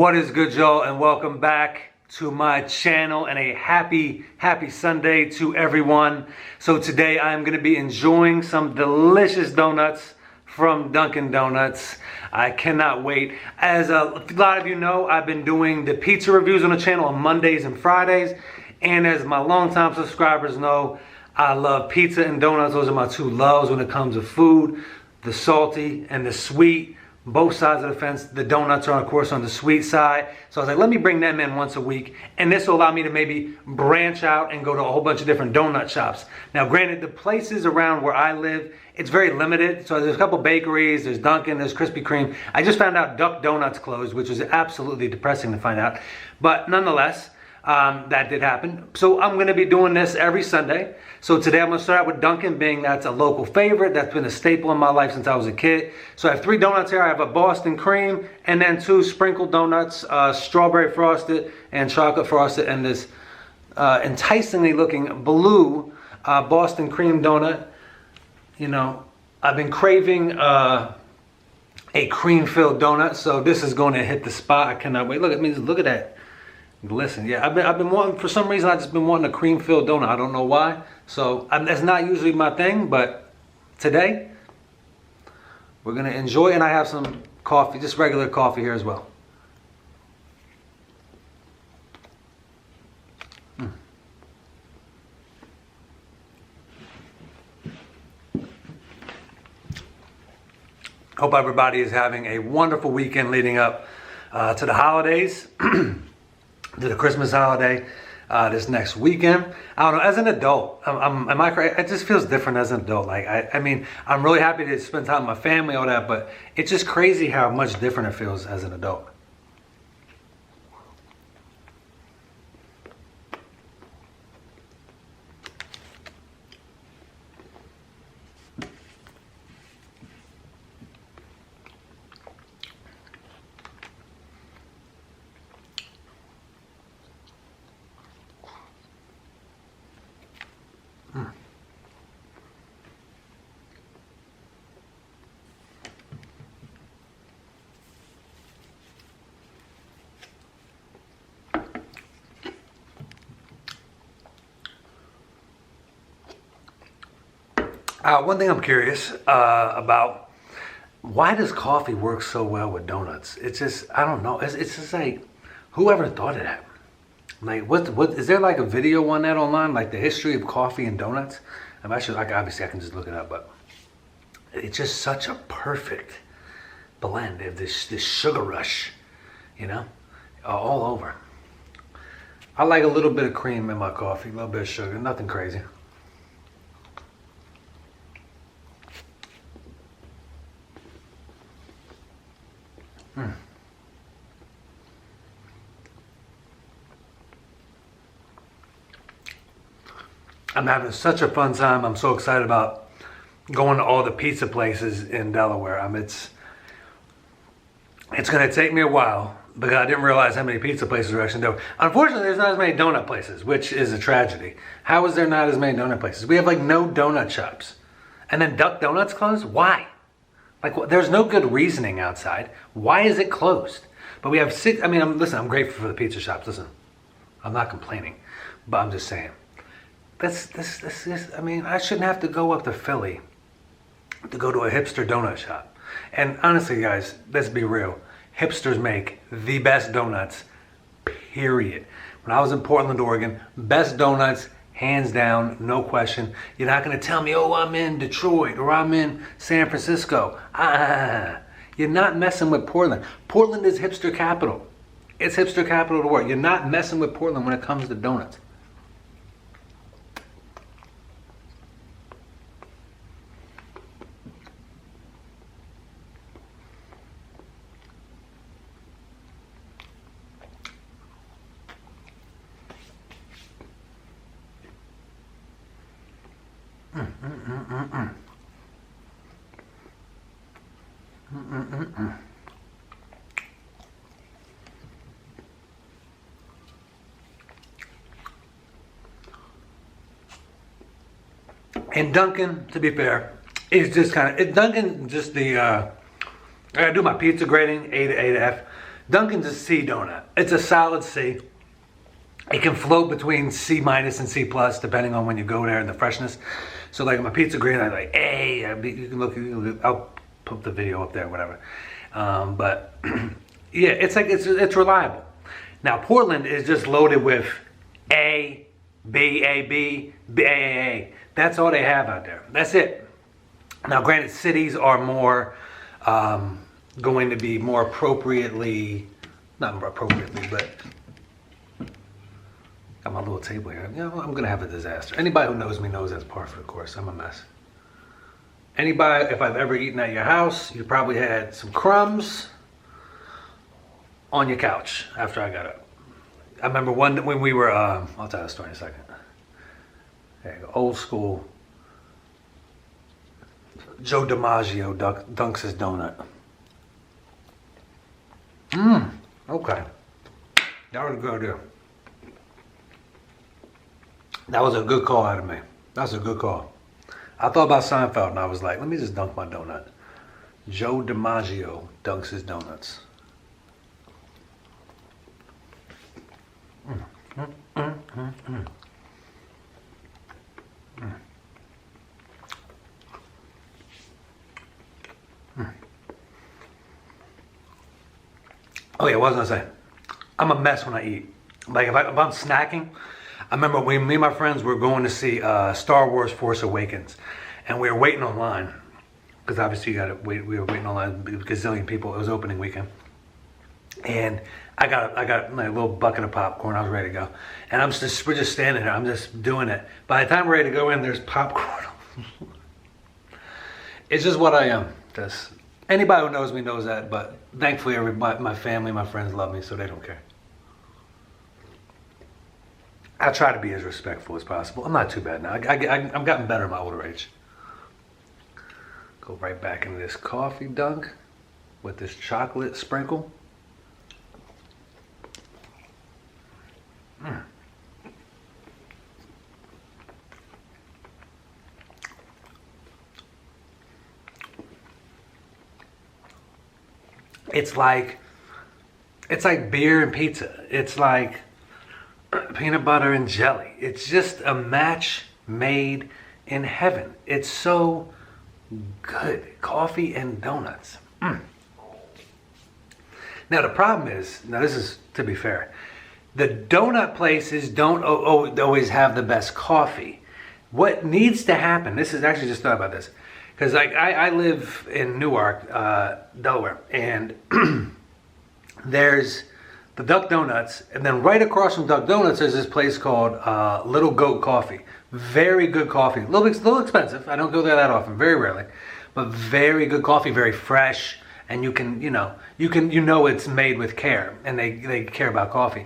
What is good, y'all, and welcome back to my channel, and a happy Sunday to everyone. So today I'm going to be enjoying some delicious donuts from Dunkin' Donuts. I cannot wait. As a lot of you know, I've been doing the pizza reviews on the channel on Mondays and Fridays, and as my longtime subscribers know, I love pizza and donuts. Those are my two loves when it comes to food, the salty and the sweet. Both sides of the fence. The donuts are, of course, on the sweet side. So I was like, let me bring them in once a week. And this will allow me to maybe branch out and go to a whole bunch of different donut shops. Now, granted, the places around where I live, it's very limited. So there's a couple bakeries, there's Dunkin', there's Krispy Kreme. I just found out Duck Donuts closed, which was absolutely depressing to find out. But nonetheless, that did happen. So I'm going to be doing this every Sunday. So today I'm going to start out with Dunkin', being that's a local favorite. That's been a staple in my life since I was a kid. So I have 3 donuts here. I have a Boston cream and then 2 sprinkled donuts, strawberry frosted and chocolate frosted, and this enticingly looking blue Boston cream donut. You know, I've been craving a cream-filled donut, so this is going to hit the spot. I cannot wait. Look at me. Look at that. Listen, yeah, I've been wanting, for some reason, I've just been wanting a cream-filled donut. I don't know why. So that's not usually my thing, but today we're gonna enjoy, and I have some coffee, just regular coffee here as well. Hope everybody is having a wonderful weekend leading up to the holidays. To the Christmas holiday this next weekend. I don't know, as an adult, am I crazy? It just feels different as an adult. Like, I mean, I'm really happy to spend time with my family, all that, but it's just crazy how much different it feels as an adult. One thing I'm curious about, why does coffee work so well with donuts? It's just, I don't know. It's just like, whoever thought of that? Like, what is there like a video on that online, like the history of coffee and donuts? I'm actually, like, obviously I can just look it up, but it's just such a perfect blend of this sugar rush, you know, all over. I like a little bit of cream in my coffee, a little bit of sugar, nothing crazy. I'm having such a fun time. I'm so excited about going to all the pizza places in Delaware. It's going to take me a while because I didn't realize how many pizza places are actually there. Unfortunately, there's not as many donut places, which is a tragedy. How is there not as many donut places? We have like no donut shops. And then Duck Donuts closed? Why? Like, there's no good reasoning outside. Why is it closed? But we have 6, I mean, listen, I'm grateful for the pizza shops. Listen, I'm not complaining, but I'm just saying. I mean, I shouldn't have to go up to Philly to go to a hipster donut shop. And honestly, guys, let's be real. Hipsters make the best donuts, period. When I was in Portland, Oregon, best donuts, hands down, no question. You're not going to tell me, oh, I'm in Detroit or I'm in San Francisco. You're not messing with Portland. Portland is hipster capital. It's hipster capital of the world. You're not messing with Portland when it comes to donuts. And Dunkin', to be fair, is just kind of, Dunkin' just the, I gotta do my pizza grading, A to F. Dunkin's a C donut. It's a solid C. It can float between C minus and C plus depending on when you go there and the freshness. So like my pizza green, I like A. You can look. I'll put the video up there, whatever. But yeah, it's like it's reliable. Now Portland is just loaded with A, B, A, B, B, A, A, A. That's all they have out there. That's it. Now, granted, cities are more going to be more appropriately, not more appropriately, but got my little table here. You know, I'm gonna have a disaster. Anybody who knows me knows that's par for the course. I'm a mess. Anybody, if I've ever eaten at your house, you probably had some crumbs on your couch after I got up. I remember when we were, I'll tell the story in a second. There you go, old school. Joe DiMaggio dunks his donut. Okay. That was a good idea. That was a good call out of me. That's a good call. I thought about Seinfeld and I was like, let me just dunk my donut. Joe DiMaggio dunks his donuts. Oh yeah, what was I gonna say? I'm a mess when I eat. Like if I'm snacking, I remember when me and my friends were going to see Star Wars Force Awakens, and we were waiting online because obviously you gotta wait. We were waiting online, a gazillion people. It was opening weekend, and I got my little bucket of popcorn. I was ready to go, and we're just standing there. I'm just doing it. By the time we're ready to go in, there's popcorn. It's just what I am. Just anybody who knows me knows that. But thankfully, everybody, my family, my friends love me, so they don't care. I try to be as respectful as possible. I'm not too bad now. I'm gotten better in my older age. Go right back into this coffee dunk with this chocolate sprinkle. It's like beer and pizza. It's like peanut butter and jelly. It's just a match made in heaven. It's so good. Coffee and donuts. Now the problem is, now this is to be fair, the donut places don't always have the best coffee. What needs to happen, this is actually just thought about this, because I live in Newark, Delaware, and there's the Duck Donuts, and then right across from Duck Donuts there's this place called Little Goat Coffee. Very good coffee. A little expensive. I don't go there that often, very rarely, but very good coffee, very fresh, and you know it's made with care, and they care about coffee.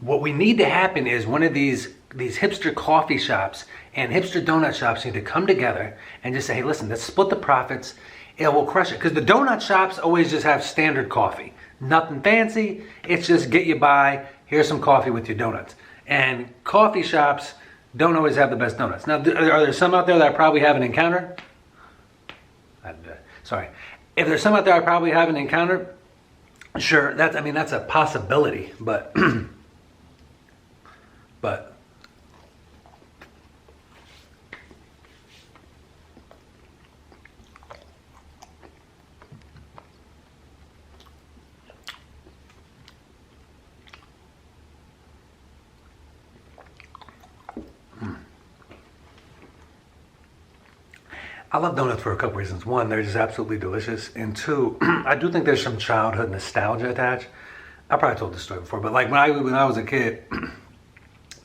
What we need to happen is one of these hipster coffee shops and hipster donut shops need to come together and just say, hey, listen, let's split the profits. We'll crush it. Because the donut shops always just have standard coffee. Nothing fancy. It's just get you by. Here's some coffee with your donuts. And coffee shops don't always have the best donuts. Now, are there some out there that I probably haven't encountered? Sorry. If there's some out there I probably haven't encountered, sure, that's a possibility, but but I love donuts for a couple reasons. One, they're just absolutely delicious. And two, I do think there's some childhood nostalgia attached. I probably told this story before, but like when I was a kid,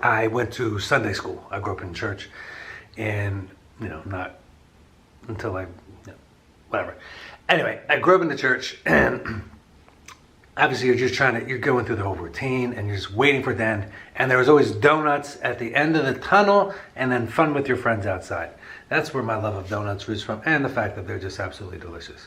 I went to Sunday school. I grew up in church, and not until whatever. Anyway, I grew up in the church, and obviously you're going through the whole routine, and you're just waiting for the end. And there was always donuts at the end of the tunnel, and then fun with your friends outside. That's where my love of donuts roots from, and the fact that they're just absolutely delicious.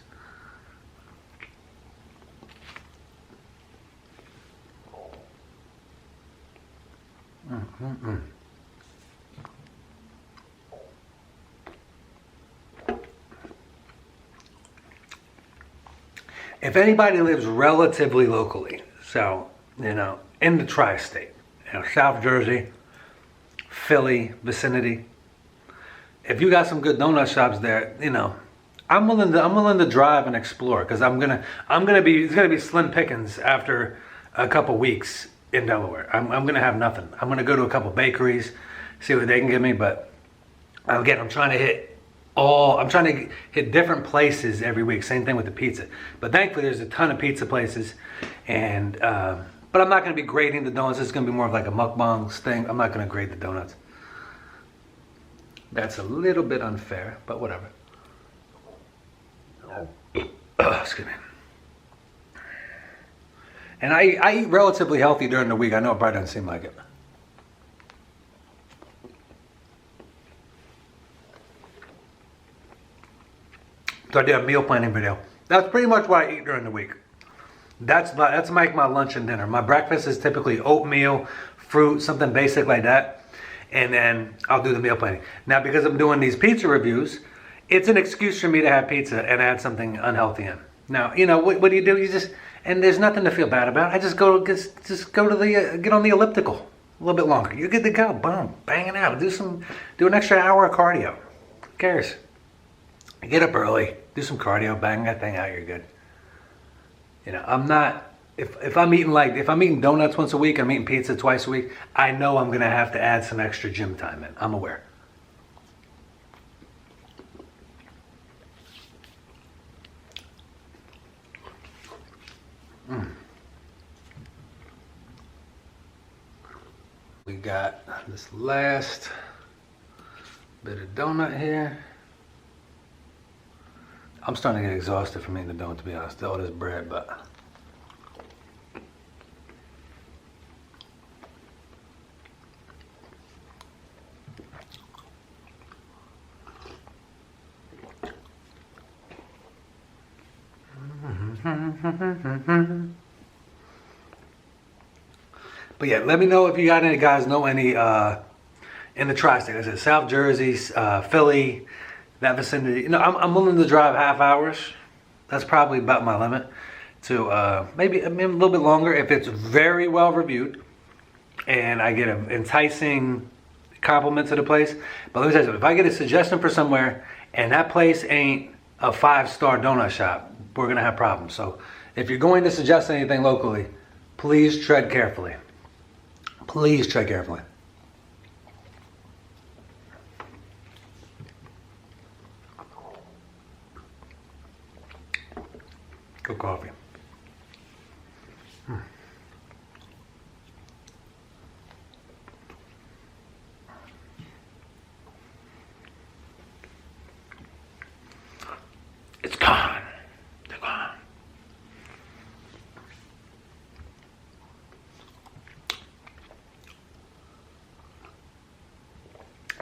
if anybody lives relatively locally, so, in the tri-state, South Jersey, Philly vicinity, if you got some good donut shops there, I'm willing to drive and explore, because it's gonna be slim pickings after a couple weeks in Delaware. I'm gonna have nothing. I'm gonna go to a couple bakeries, see what they can give me, but again, I'm trying to hit different places every week. Same thing with the pizza. But thankfully, there's a ton of pizza places, and but I'm not going to be grading the donuts. It's going to be more of like a mukbang thing. I'm not going to grade the donuts. That's a little bit unfair, but whatever. Excuse me. And I eat relatively healthy during the week. I know it probably doesn't seem like it. So I did a meal planning video. That's pretty much what I eat during the week. That's like my lunch and dinner. My breakfast is typically oatmeal, fruit, something basic like that. And then I'll do the meal planning. Now, because I'm doing these pizza reviews, it's an excuse for me to have pizza and add something unhealthy in. Now, what do? And there's nothing to feel bad about. I just go to get on the elliptical a little bit longer. You're good to go. Boom, bang it out. Do an extra hour of cardio. Who cares? Get up early, do some cardio, bang that thing out, you're good. I'm not, if I'm eating donuts once a week, I'm eating pizza twice a week, I know I'm gonna have to add some extra gym time in. I'm aware. We got this last bit of donut here. I'm starting to get exhausted from eating the donut, to be honest. All this bread, but yeah, let me know if you guys know any in the tri-state. I said South Jersey, Philly, that vicinity. I'm willing to drive half hours. That's probably about my limit. To maybe a little bit longer if it's very well reviewed and I get an enticing compliment to the place. But let me tell you something, if I get a suggestion for somewhere and that place ain't a 5-star donut shop, we're gonna have problems. So if you're going to suggest anything locally, please tread carefully. Please tread carefully. Good coffee. It's gone. They're gone.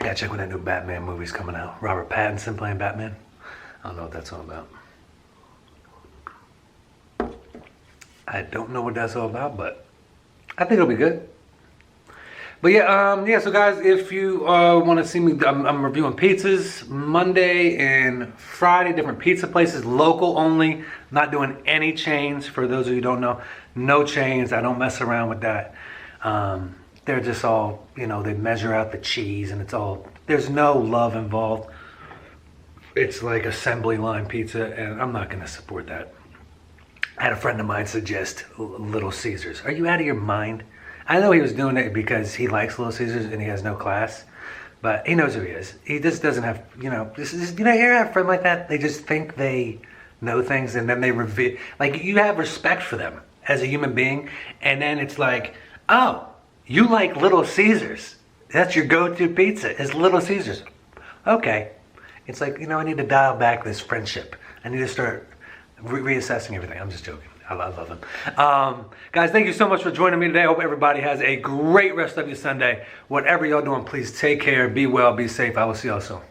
Yeah, check when that new Batman movie's coming out. Robert Pattinson playing Batman. I don't know what that's all about. I don't know what that's all about, but I think it'll be good. But yeah, so guys, if you want to see me, I'm reviewing pizzas Monday and Friday, different pizza places, local only, not doing any chains. For those of you who don't know, no chains. I don't mess around with that. They're just all, they measure out the cheese and there's no love involved. It's like assembly line pizza, and I'm not going to support that. I had a friend of mine suggest Little Caesars. Are you out of your mind? I know he was doing it because he likes Little Caesars and he has no class, but he knows who he is. He just doesn't have, you have a friend like that. They just think they know things, and then they reveal, like, you have respect for them as a human being, and then it's like, oh, you like Little Caesars. That's your go-to pizza, is Little Caesars. Okay. It's like, I need to dial back this friendship. I need to start reassessing everything. I'm just joking. I love them. Guys, thank you so much for joining me today. I hope everybody has a great rest of your Sunday. Whatever y'all doing, please take care, be well, be safe. I will see y'all soon.